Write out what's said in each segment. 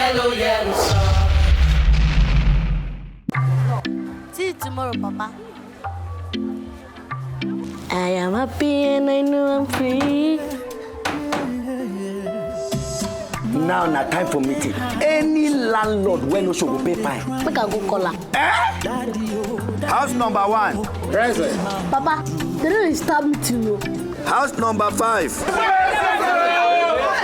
Yellow, yellow star. See you tomorrow, Papa. I am happy and I know I'm free. Now, time for meeting. Any landlord when no show go pay fine. Make I go call her. House number 1. Present. Papa, they don't stab me too. House number 5.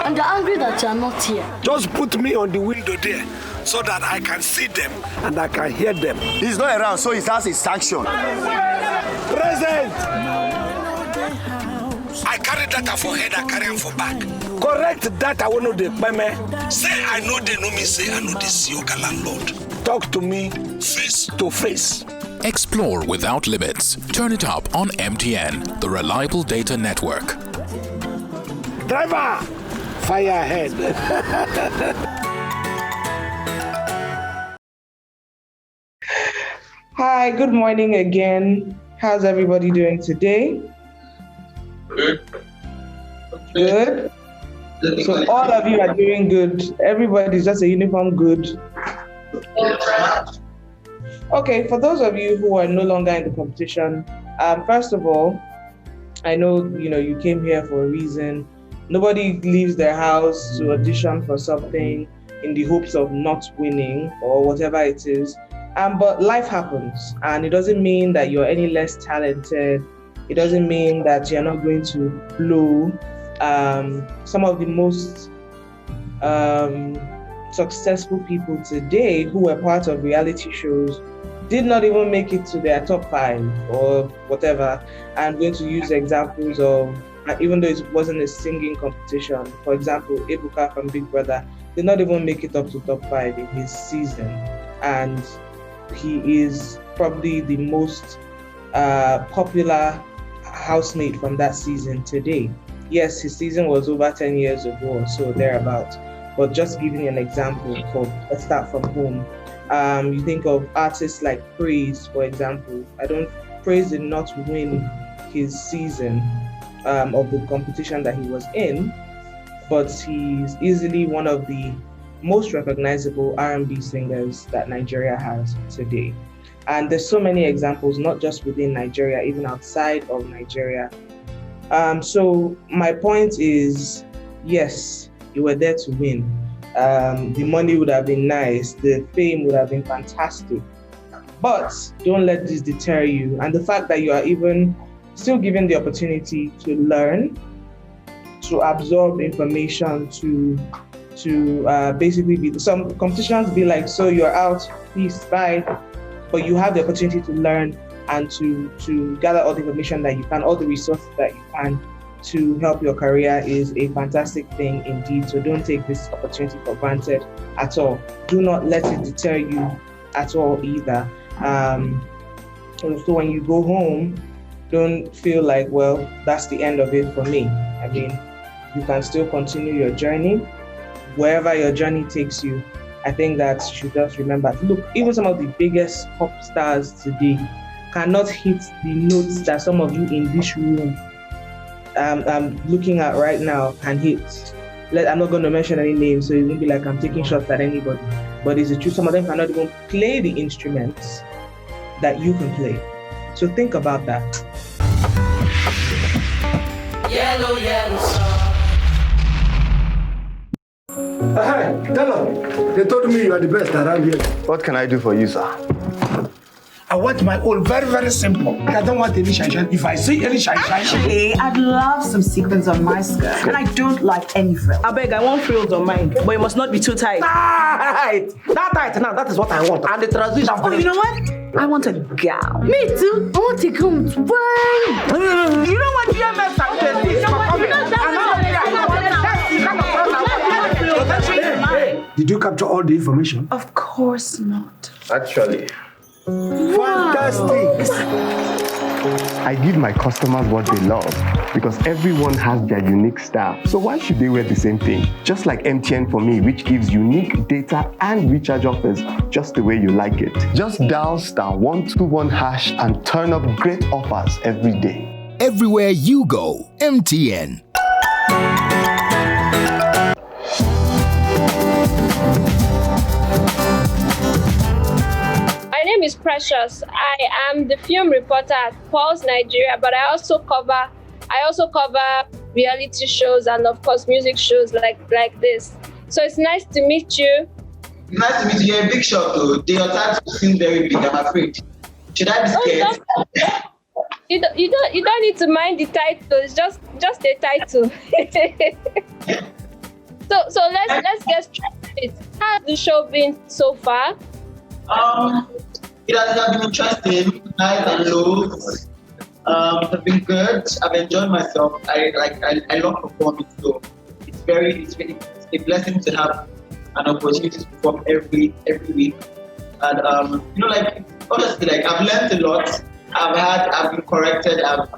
And they're angry that you are not here. Just put me on the window there so that I can see them and I can hear them. He's not around, so his house is sanctioned. Present! I carry data for head, I carry them for back. Correct data, I know the payment. Say I know they know me, say I know they see your landlord. Talk to me face to face. Explore without limits. Turn it up on MTN, the reliable data network. Driver, fire ahead. Hi, good morning again. How's everybody doing today? Good. Good. So all of you are doing good. Everybody's just a uniform good. Okay, for those of you who are no longer in the competition, first of all, I know you came here for a reason. Nobody leaves their house to audition for something in the hopes of not winning or whatever it is. But life happens, and it doesn't mean that you're any less talented. It doesn't mean that you're not going to blow. Some of the most successful people today who were part of reality shows did not even make it to their top 5 or whatever. I'm going to use examples of, even though it wasn't a singing competition, for example, Ebuka from Big Brother did not even make it up to top 5 in his season. And he is probably the most popular housemate from that season today. Yes, his season was over 10 years ago or so, thereabouts. But just giving an example for a start from home. You think of artists like Praise, for example. Praise did not win his season of the competition that he was in, but he's easily one of the most recognizable R&B singers that Nigeria has today. And there's so many examples, not just within Nigeria, even outside of Nigeria. So my point is, yes, you were there to win. The money would have been nice, the fame would have been fantastic, but don't let this deter you. And the fact that you are even still given the opportunity to learn, to absorb information, to basically some competitions be like, so you're out, peace, bye, but you have the opportunity to learn and to gather all the information that you can, all the resources that you can to help your career is a fantastic thing indeed. So don't take this opportunity for granted at all. Do not let it deter you at all either. So when you go home, don't feel like, well, that's the end of it for me. I mean, you can still continue your journey. Wherever your journey takes you, I think that you should just remember. Look, even some of the biggest pop stars today cannot hit the notes that some of you in this room I'm looking at right now can hit. I'm not going to mention any names, so it won't be like I'm taking shots at anybody. But it's the truth, some of them cannot even play the instruments that you can play. So think about that. Yellow, yellow star. Hey, tell them. They told me you are the best around here. What can I do for you, sir? I want my own very, very simple. I don't want any shine. If I see any shine. Actually, I'd love some sequins on my skirt, and I don't like any frills. I beg, I want frills on mine, but it must not be too tight. Tight! That tight now, that is what I want. And the transition. Oh, you know what? I want a gown. Me too. I want to come to buy. You know what? GMS are doing this. Did you capture all the information? Of course not. Actually. Fantastic! I give my customers what they love because everyone has their unique style. So why should they wear the same thing? Just like MTN for me, which gives unique data and recharge offers just the way you like it. Just dial *121# and turn up great offers every day. Everywhere you go, MTN. Precious. I am the film reporter at Pulse Nigeria, but I also cover reality shows and of course music shows like this. So it's nice to meet you. Nice to meet you. You're a big shot though. Your title seems very big, I'm afraid. Should I be scared? You don't need to mind the title. It's just a title. So let's get straight to it. How's the show been so far? It has been interesting, highs and lows. It's been good. I've enjoyed myself. I love performing, so it's a blessing to have an opportunity to perform every week. And honestly, I've learned a lot. I've been corrected. I've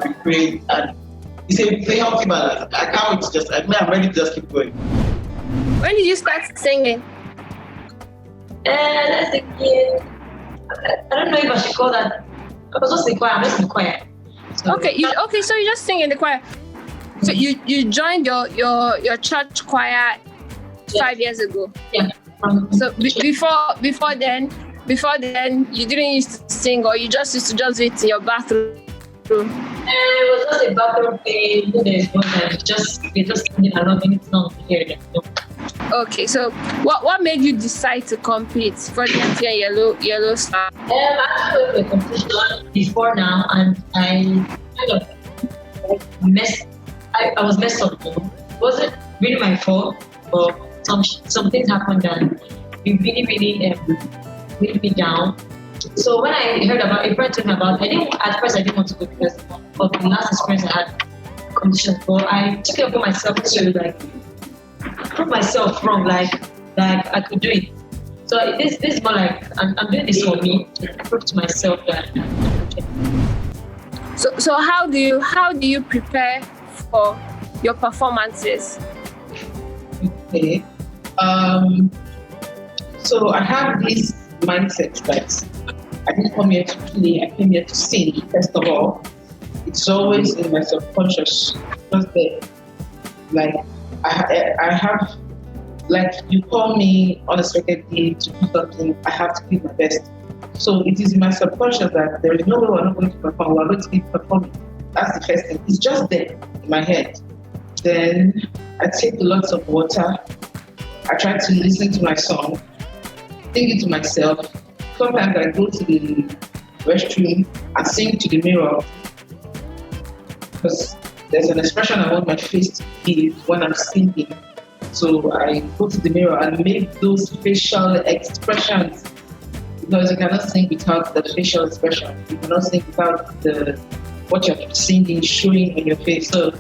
been praised, and it's a healthy balance. I can't wait to I'm ready to just keep going. When did you start singing? That's again. I don't know if I should call that. I was just in choir. I'm just in choir. So, so you just sing in the choir. So you joined your church choir 5 years ago. Yeah. So before then you didn't used to sing, or you just used to do it in your bathroom. It was just a bathroom thing. There's no time. Just singing around any song here. Okay, so what made you decide to compete for the MTN YelloStar? I went to a competition before now, and I kind of I was messed up. It wasn't really my fault, but some things happened and it really weighed me down. So when I heard about, a friend told me about, at first I didn't want to go because of the last experience I had competition. But I took it upon myself to prove myself wrong, like I could do it. So this is more like I'm doing this for me to prove to myself that. So how do you prepare for your performances? Okay. So I have this mindset that I didn't come here to play, I came here to sing. First of all, it's always in my subconscious, just there. I have, you call me unexpectedly to do something, I have to give my best. So it is in my subconscious that there is no way we're not going to perform, we're going to keep performing. That's the first thing. It's just there in my head. Then I take lots of water. I try to listen to my song, sing it to myself. Sometimes I go to the restroom and sing to the mirror because there's an expression I want my face to give when I'm singing. So I go to the mirror and make those facial expressions, because you cannot sing without the facial expression. You cannot sing without what you're singing showing on your face. So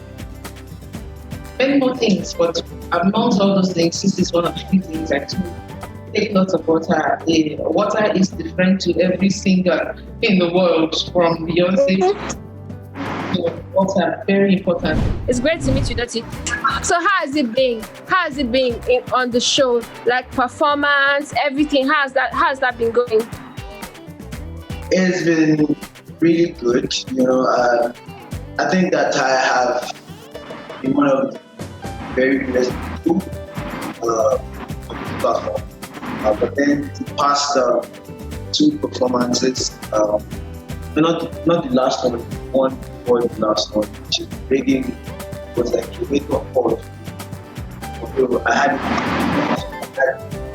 many more things, but amongst all those things, this is one of the few things I do. Take lots of water. Water is different to every singer in the world, from Beyonce. Water, very important. It's great to meet you, Dottie. So how has it been? On the show? Like performance, everything. How's that been going? It's been really good. I think that I have been one of the very blessed people on this platform. But then the past 2 performances, not the last one before the last one, which is really was like a wake-up call. I had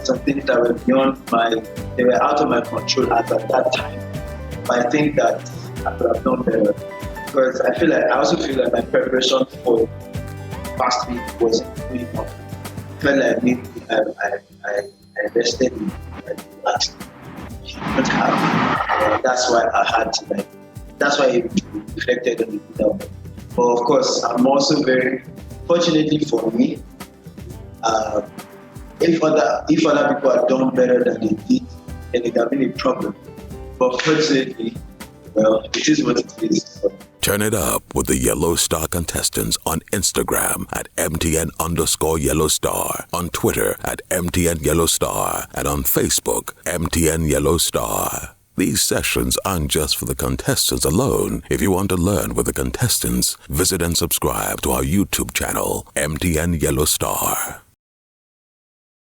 some things that were they were out of my control at that time. But I think that I could have done better, because I also feel like my preparation for past week was really good. I felt like I invested in last week. That's why I had to that's why it reflected on the video. But of course, I'm also very, fortunately for me, if other people had done better than they did, then it would have been a problem. But fortunately, well, it is what it is. So. Turn it up with the YelloStar contestants on Instagram at MTN _YelloStar, on Twitter at MTN YelloStar, and on Facebook, MTN YelloStar. These sessions aren't just for the contestants alone. If you want to learn with the contestants, visit and subscribe to our YouTube channel, MTN YelloStar.